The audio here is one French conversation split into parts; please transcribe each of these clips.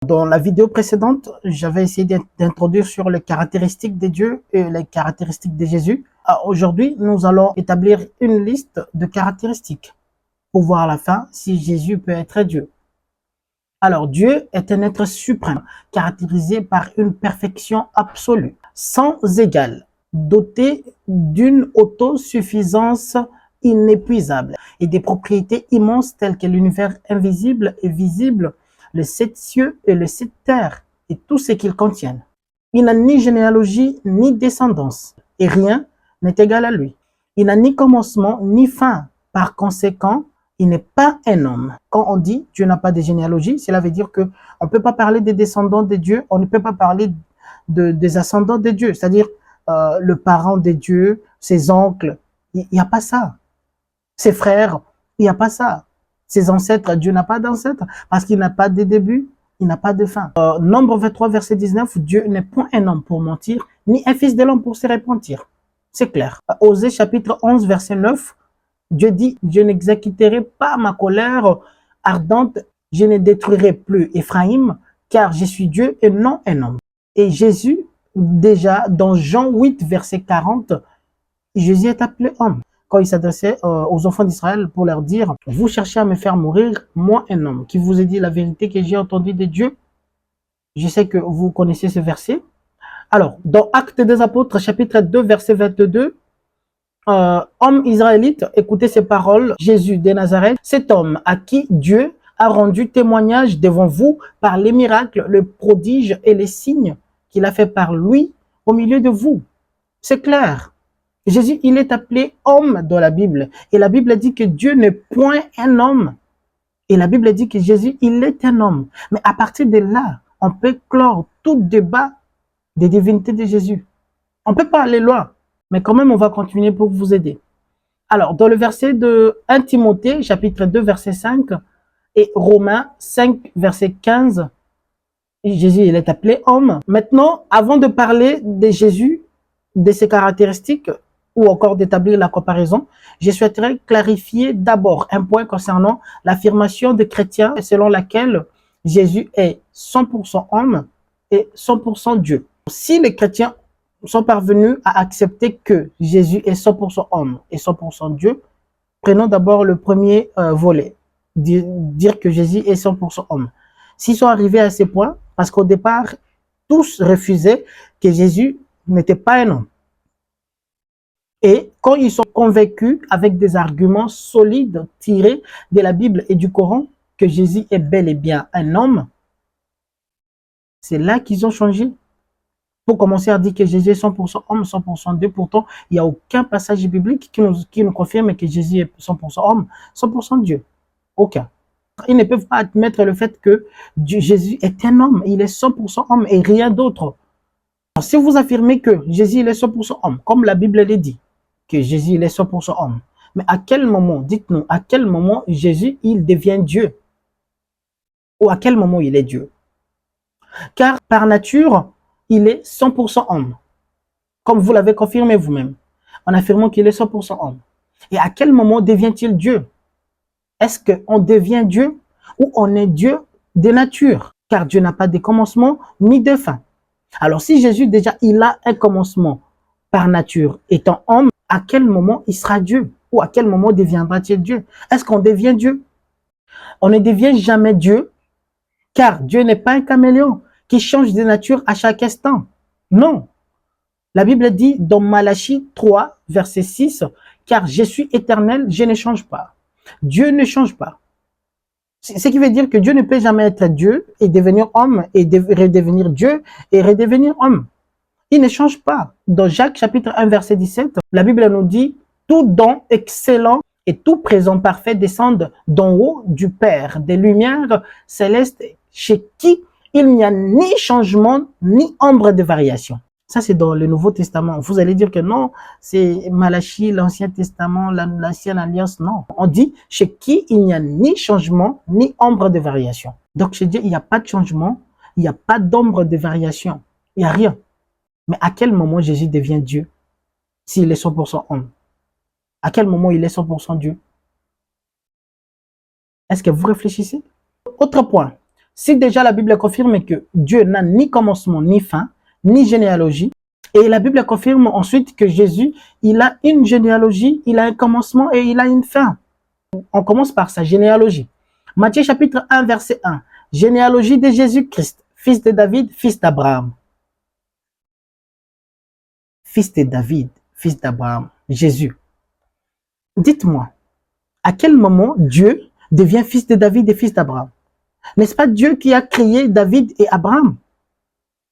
Dans la vidéo précédente, j'avais essayé d'introduire sur les caractéristiques de Dieu et les caractéristiques de Jésus. Aujourd'hui, nous allons établir une liste de caractéristiques pour voir à la fin si Jésus peut être Dieu. Alors, Dieu est un être suprême, caractérisé par une perfection absolue, sans égale, doté d'une autosuffisance inépuisable et des propriétés immenses telles que l'univers invisible et visible, les 7 cieux et les 7 terres et tout ce qu'ils contiennent. Il n'a ni généalogie ni descendance et rien n'est égal à lui. Il n'a ni commencement ni fin. Par conséquent, il n'est pas un homme. Quand on dit Dieu n'a pas de généalogie, cela veut dire que on ne peut pas parler des descendants de Dieu, on ne peut pas parler des ascendants de Dieu, c'est-à-dire le parent de Dieu, ses oncles, il n'y a pas ça. Ses frères, il n'y a pas ça. Ses ancêtres, Dieu n'a pas d'ancêtres parce qu'il n'a pas de début, il n'a pas de fin. Nombre 23, verset 19, Dieu n'est point un homme pour mentir, ni un fils de l'homme pour se repentir. C'est clair. Osée chapitre 11, verset 9, Dieu dit, je n'exécuterai pas ma colère ardente, je ne détruirai plus Éphraïm, car je suis Dieu et non un homme. Et Jésus, déjà dans Jean 8, verset 40, Jésus est appelé homme. Quand il s'adressait aux enfants d'Israël pour leur dire, vous cherchez à me faire mourir, moi un homme, qui vous ai dit la vérité que j'ai entendue de Dieu. Je sais que vous connaissez ce verset. Alors, dans Actes des Apôtres, chapitre 2, verset 22, homme israélite, écoutez ces paroles, Jésus de Nazareth, cet homme à qui Dieu a rendu témoignage devant vous par les miracles, les prodiges et les signes qu'il a fait par lui au milieu de vous. C'est clair. Jésus, il est appelé homme dans la Bible. Et la Bible dit que Dieu n'est point un homme. Et la Bible dit que Jésus, il est un homme. Mais à partir de là, on peut clore tout débat des divinités de Jésus. On ne peut pas aller loin. Mais quand même, on va continuer pour vous aider. Alors, dans le verset de 1 Timothée, chapitre 2, verset 5, et Romains 5, verset 15, Jésus, il est appelé homme. Maintenant, avant de parler de Jésus, de ses caractéristiques, ou encore d'établir la comparaison, je souhaiterais clarifier d'abord un point concernant l'affirmation des chrétiens selon laquelle Jésus est 100% homme et 100% Dieu. Si les chrétiens sont parvenus à accepter que Jésus est 100% homme et 100% Dieu, prenons d'abord le premier volet, dire que Jésus est 100% homme. S'ils sont arrivés à ce point, parce qu'au départ, tous refusaient que Jésus n'était pas un homme. Et quand ils sont convaincus avec des arguments solides tirés de la Bible et du Coran que Jésus est bel et bien un homme, c'est là qu'ils ont changé. Pour commencer à dire que Jésus est 100% homme, 100% Dieu, pourtant, il n'y a aucun passage biblique qui nous confirme que Jésus est 100% homme, 100% Dieu. Aucun. Ils ne peuvent pas admettre le fait que Jésus est un homme, il est 100% homme et rien d'autre. Si vous affirmez que Jésus il est 100% homme, comme la Bible le dit, que Jésus il est 100% homme, mais à quel moment, dites-nous, à quel moment Jésus il devient Dieu? Ou à quel moment il est Dieu? Car par nature, il est 100% homme, comme vous l'avez confirmé vous-même, en affirmant qu'il est 100% homme. Et à quel moment devient-il Dieu? Est-ce qu'on devient Dieu ou on est Dieu de nature? Car Dieu n'a pas de commencement ni de fin. Alors si Jésus déjà il a un commencement par nature étant homme, à quel moment il sera Dieu? Ou à quel moment deviendra-t-il Dieu? Est-ce qu'on devient Dieu? On ne devient jamais Dieu, car Dieu n'est pas un caméléon qui change de nature à chaque instant. Non. La Bible dit dans Malachie 3, verset 6, car je suis éternel, je ne change pas. Dieu ne change pas. Ce qui veut dire que Dieu ne peut jamais être Dieu et devenir homme et redevenir Dieu et redevenir homme. Il ne change pas. Dans Jacques chapitre 1 verset 17, la Bible nous dit « Tout don excellent et tout présent parfait descendent d'en haut du Père, des lumières célestes, chez qui il n'y a ni changement ni ombre de variation. » Ça, c'est dans le Nouveau Testament. Vous allez dire que non, c'est Malachie, l'Ancien Testament, l'Ancienne Alliance. Non. On dit chez qui il n'y a ni changement ni ombre de variation. Donc, chez Dieu, il n'y a pas de changement, il n'y a pas d'ombre de variation. Il n'y a rien. Mais à quel moment Jésus devient Dieu s'il est 100% homme? À quel moment il est 100% Dieu? Est-ce que vous réfléchissez? Autre point, Si déjà la Bible confirme que Dieu n'a ni commencement, ni fin, ni généalogie, et la Bible confirme ensuite que Jésus, il a une généalogie, il a un commencement et il a une fin. On commence par sa généalogie. Matthieu chapitre 1, verset 1. Généalogie de Jésus-Christ, fils de David, fils d'Abraham. Fils de David, fils d'Abraham, Jésus. Dites-moi, à quel moment Dieu devient fils de David et fils d'Abraham? N'est-ce pas Dieu qui a créé David et Abraham?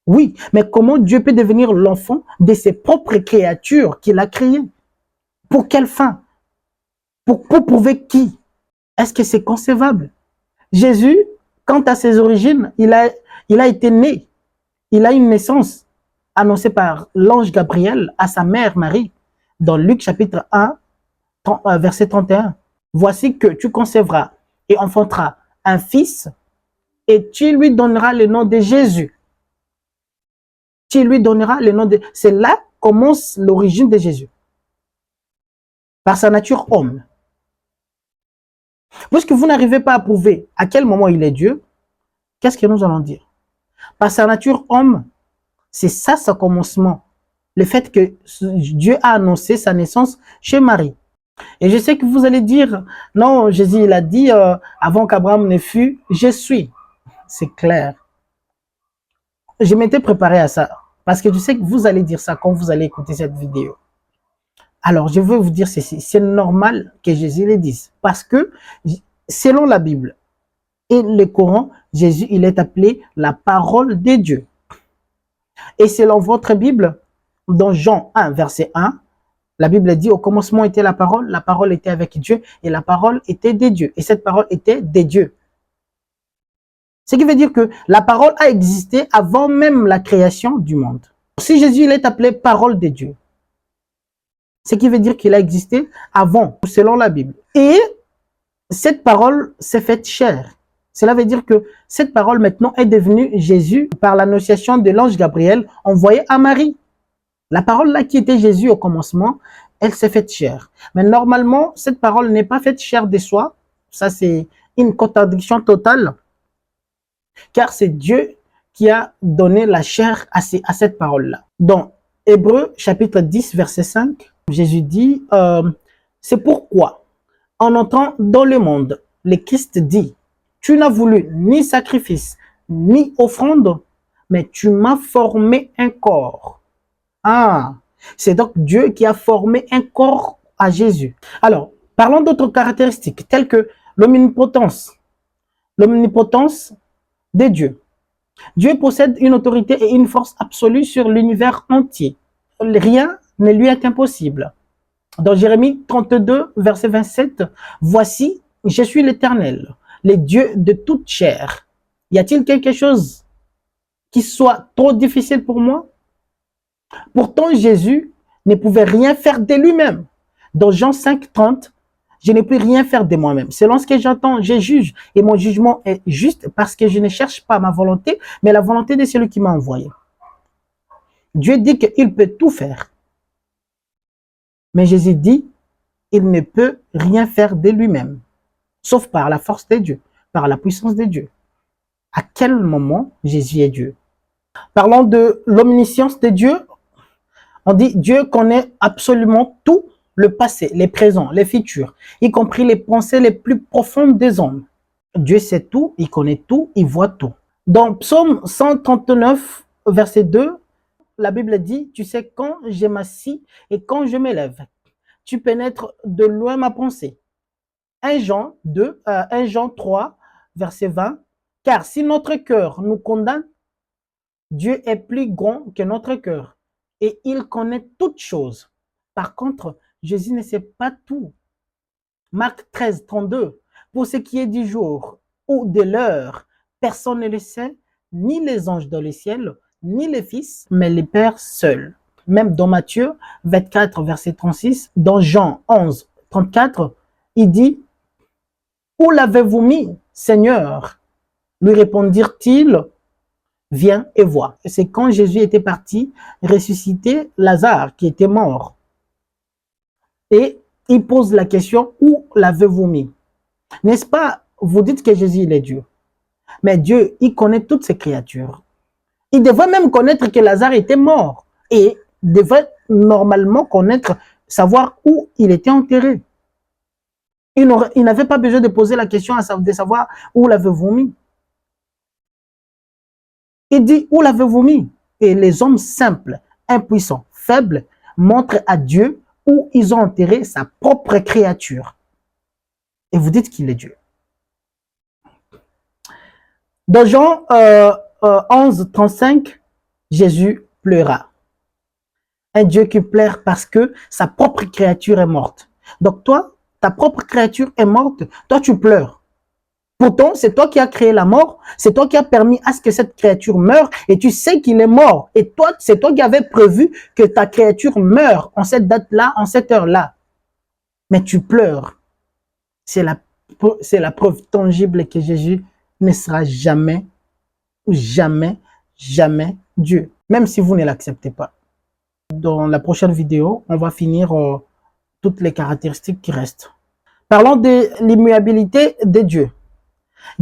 Oui, mais comment Dieu peut devenir l'enfant de ses propres créatures qu'il a créées? Pour quelle fin? Pour prouver qui? Est-ce que c'est concevable? Jésus, quant à ses origines, il a été né. Il a une naissance annoncée par l'ange Gabriel à sa mère Marie dans Luc chapitre 1, verset 31. Voici que tu concevras et enfanteras un fils et tu lui donneras le nom de Jésus. Tu lui donneras le nom de... C'est là commence l'origine de Jésus. Par sa nature homme. Puisque vous n'arrivez pas à prouver à quel moment il est Dieu, qu'est-ce que nous allons dire? Par sa nature homme, c'est ça son commencement. Le fait que Dieu a annoncé sa naissance chez Marie. Et je sais que vous allez dire, non, Jésus, il a dit, avant qu'Abraham ne fût, je suis. C'est clair. Je m'étais préparé à ça. Parce que je sais que vous allez dire ça quand vous allez écouter cette vidéo. Alors, je veux vous dire ceci. C'est normal que Jésus le dise. Parce que, selon la Bible et le Coran, Jésus, il est appelé la parole de Dieu. Et selon votre Bible, dans Jean 1, verset 1, la Bible dit, au commencement était la parole était avec Dieu, et la parole était de Dieu. Et cette parole était de Dieu. Ce qui veut dire que la parole a existé avant même la création du monde. Si Jésus il est appelé parole de Dieu, ce qui veut dire qu'il a existé avant, selon la Bible. Et cette parole s'est faite chair. Cela veut dire que cette parole maintenant est devenue Jésus par l'annonciation de l'ange Gabriel envoyé à Marie. La parole là qui était Jésus au commencement, elle s'est faite chair. Mais normalement, cette parole n'est pas faite chair de soi. Ça, c'est une contradiction totale. Car c'est Dieu qui a donné la chair à cette parole-là. Dans Hébreux chapitre 10, verset 5, Jésus dit, c'est pourquoi, en entrant dans le monde, le Christ dit, tu n'as voulu ni sacrifice, ni offrande, mais tu m'as formé un corps. Ah, c'est donc Dieu qui a formé un corps à Jésus. Alors, parlons d'autres caractéristiques, telles que l'omnipotence. L'omnipotence de Dieu. Dieu possède une autorité et une force absolue sur l'univers entier. Rien ne lui est impossible. Dans Jérémie 32, verset 27, « Voici, je suis l'Éternel, le Dieu de toute chair. Y a-t-il quelque chose qui soit trop difficile pour moi? » Pourtant, Jésus ne pouvait rien faire de lui-même. Dans Jean 5, 30, je ne peux rien faire de moi-même. Selon ce que j'entends, je juge. Et mon jugement est juste parce que je ne cherche pas ma volonté, mais la volonté de celui qui m'a envoyé. Dieu dit qu'il peut tout faire. Mais Jésus dit, il ne peut rien faire de lui-même. Sauf par la force de Dieu, par la puissance de Dieu. À quel moment Jésus est Dieu? Parlons de l'omniscience de Dieu. On dit Dieu connaît absolument tout. Le passé, les présents, les futurs, y compris les pensées les plus profondes des hommes. Dieu sait tout, il connaît tout, il voit tout. Dans Psaume 139, verset 2, la Bible dit, tu sais quand je m'assis et quand je m'élève. Tu pénètres de loin ma pensée. 1 Jean 3, verset 20, car si notre cœur nous condamne, Dieu est plus grand que notre cœur et il connaît toutes choses. Par contre, Jésus ne sait pas tout. Marc 13, 32. Pour ce qui est du jour ou de l'heure, personne ne le sait, ni les anges dans le ciel, ni les fils, mais les pères seuls. Même dans Matthieu 24, verset 36, dans Jean 11, 34, il dit, où l'avez-vous mis, Seigneur? Lui répondirent-ils, viens et vois. C'est quand Jésus était parti ressusciter Lazare qui était mort. Et il pose la question, où l'avez-vous mis? N'est-ce pas, vous dites que Jésus il est Dieu. Mais Dieu, il connaît toutes ses créatures. Il devrait même connaître que Lazare était mort et devrait normalement connaître, savoir où il était enterré. Il n'avait pas besoin de poser la question de savoir où l'avez-vous mis. Il dit, où l'avez-vous mis? Et les hommes simples, impuissants, faibles, montrent à Dieu où ils ont enterré sa propre créature. Et vous dites qu'il est Dieu. Dans Jean 11, 35, Jésus pleura. Un Dieu qui pleure parce que sa propre créature est morte. Donc toi, ta propre créature est morte, toi tu pleures. Pourtant, c'est toi qui as créé la mort, c'est toi qui as permis à ce que cette créature meure et tu sais qu'il est mort. Et toi, c'est toi qui avais prévu que ta créature meure en cette date-là, en cette heure-là. Mais tu pleures. C'est la preuve tangible que Jésus ne sera jamais, jamais, jamais Dieu. Même si vous ne l'acceptez pas. Dans la prochaine vidéo, on va finir toutes les caractéristiques qui restent. Parlons de l'immuabilité de Dieu.